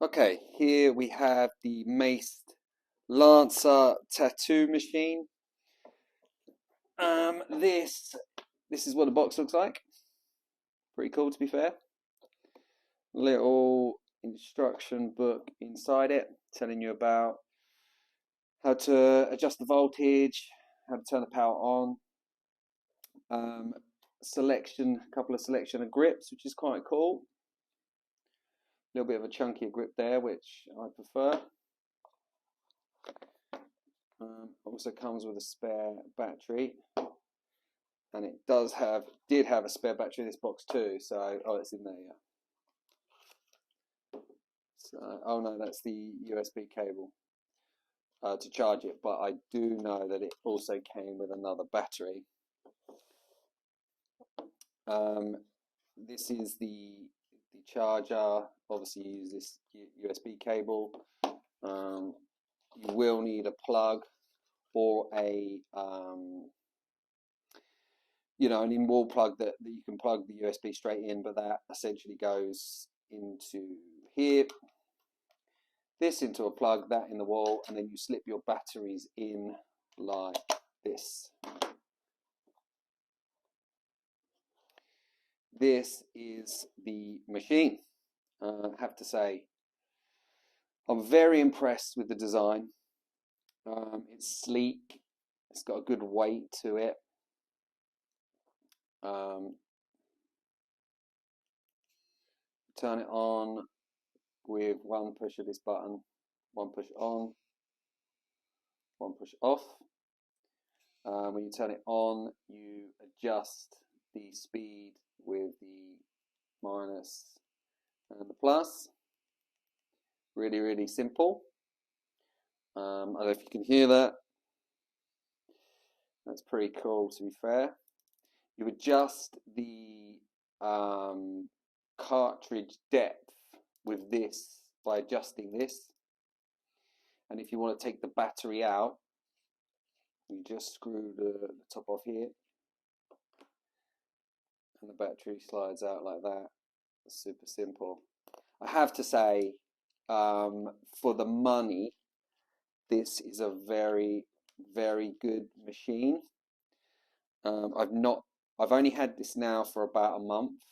Okay, here we have the Mast Lancer tattoo machine. This is what the box looks like. Pretty cool, to be fair. Little instruction book inside it, telling you about how to adjust the voltage, how to turn the power on. A couple of selection of grips, which is quite cool. A little bit of a chunkier grip there, which I prefer. Also comes with a spare battery, and it did have a spare battery in this box too. So, it's in there, yeah. So, oh no, that's the USB cable to charge it. But I do know that it also came with another battery. This is the charger. Obviously, you use this USB cable. You will need a plug or an in-wall plug that you can plug the USB straight in, but that essentially goes into here. This into a plug, that in the wall, and then you slip your batteries in like this. This is the machine. I have to say, I'm very impressed with the design. It's sleek. It's got a good weight to it. Turn it on with one push of this button, one push on, one push off. When you turn it on, you adjust the speed with the minus and the plus. Really, really simple. I don't know if you can hear that. That's pretty cool, to be fair. You adjust the cartridge depth with this by adjusting this. And if you want to take the battery out, you just screw the top off here, and the battery slides out like that. It's super simple. I have to say, for the money, this is a very, very good machine. I've only had this now for about a month,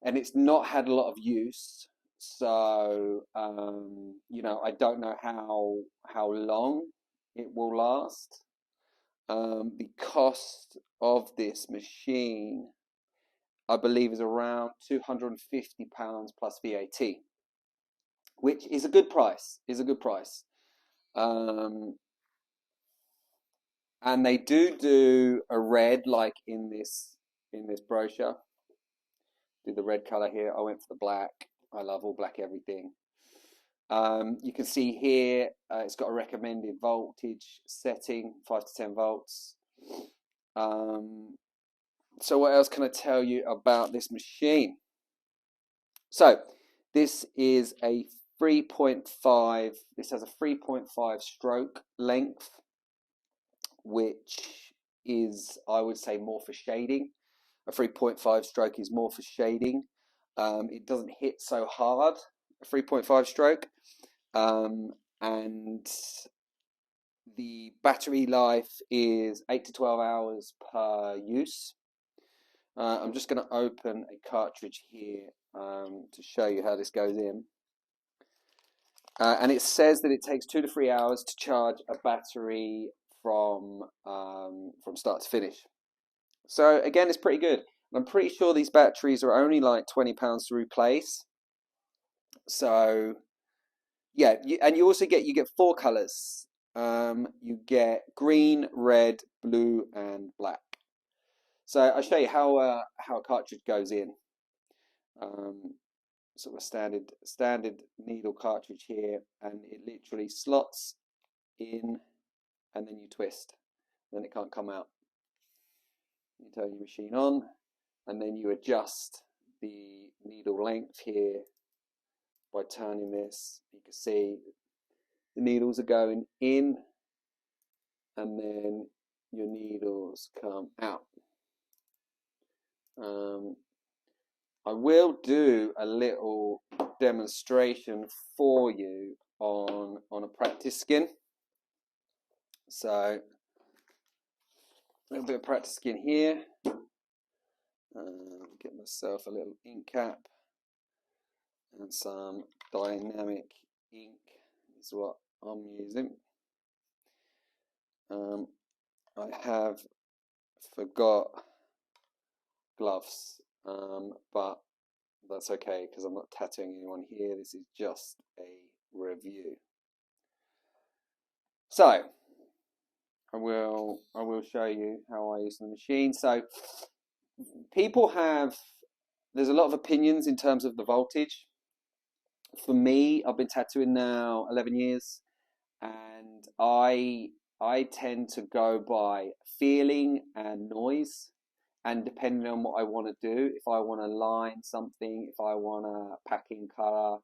and it's not had a lot of use. So I don't know how long it will last. The cost of this machine, I believe, is around £250 plus VAT, which is a good price. And they do a red, like in this brochure. Do the red color here. I went for the black. I love all black everything. You can see here it's got a recommended voltage setting, 5 to 10 volts. So what else can I tell you about this machine? So this is a 3.5. This has a 3.5 stroke length, which is, I would say, more for shading. A 3.5 stroke is more for shading. It doesn't hit so hard, a 3.5 stroke. And the battery life is 8 to 12 hours per use. I'm just going to open a cartridge here to show you how this goes in. And it says that it takes 2 to 3 hours to charge a battery from start to finish. So again, it's pretty good. I'm pretty sure these batteries are only like £20 to replace. So yeah, you also get 4 colors. You get green, red, blue, and black. So I'll show you how a cartridge goes in. Sort of standard needle cartridge here, and it literally slots in, and then you twist, then it can't come out. You turn your machine on, and then you adjust the needle length here by turning this. You can see the needles are going in, and then your needles come out. I will do a little demonstration for you on a practice skin. So a little bit of practice skin here. Get myself a little ink cap and some dynamic ink is what I'm using. I have forgot gloves, but that's okay because I'm not tattooing anyone here. This is just a review. So I will show you how I use the machine. So there's a lot of opinions in terms of the voltage. For me, I've been tattooing now 11 years, and I tend to go by feeling and noise, and depending on what I want to do, if I want to line something, if I want to pack in color,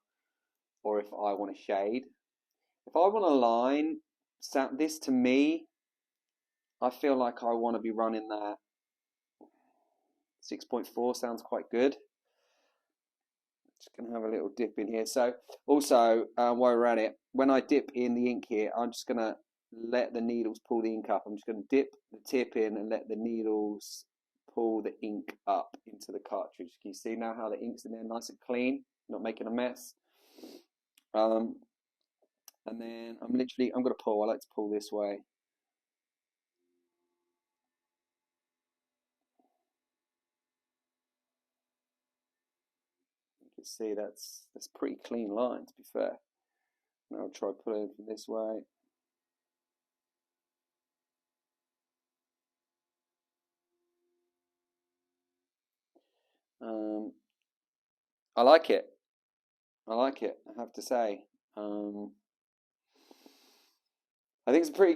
or if I want to shade. If I want to line, this to me, I feel like I want to be running that 6.4 sounds quite good. Just going to have a little dip in here. So also, while we're at it, when I dip in the ink here, I'm just going to let the needles pull the ink up. I'm just going to dip the tip in and let the needles pull the ink up into the cartridge. Can you see now how the ink's in there nice and clean, not making a mess? And then I'm going to pull. I like to pull this way. You can see that's pretty clean line, to be fair. Now I'll try pulling from this way. I like it. I like it, I have to say. I think it's a pretty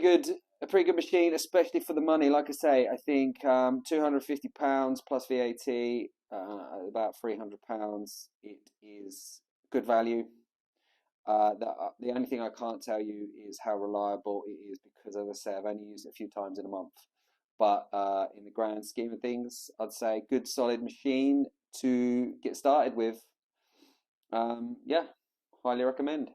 good machine, especially for the money. Like I say, I think £250 plus VAT, about £300. It is good value. The only thing I can't tell you is how reliable it is because, as I say, I've only used it a few times in a month. But in the grand scheme of things, I'd say good solid machine to get started with. Yeah, highly recommend.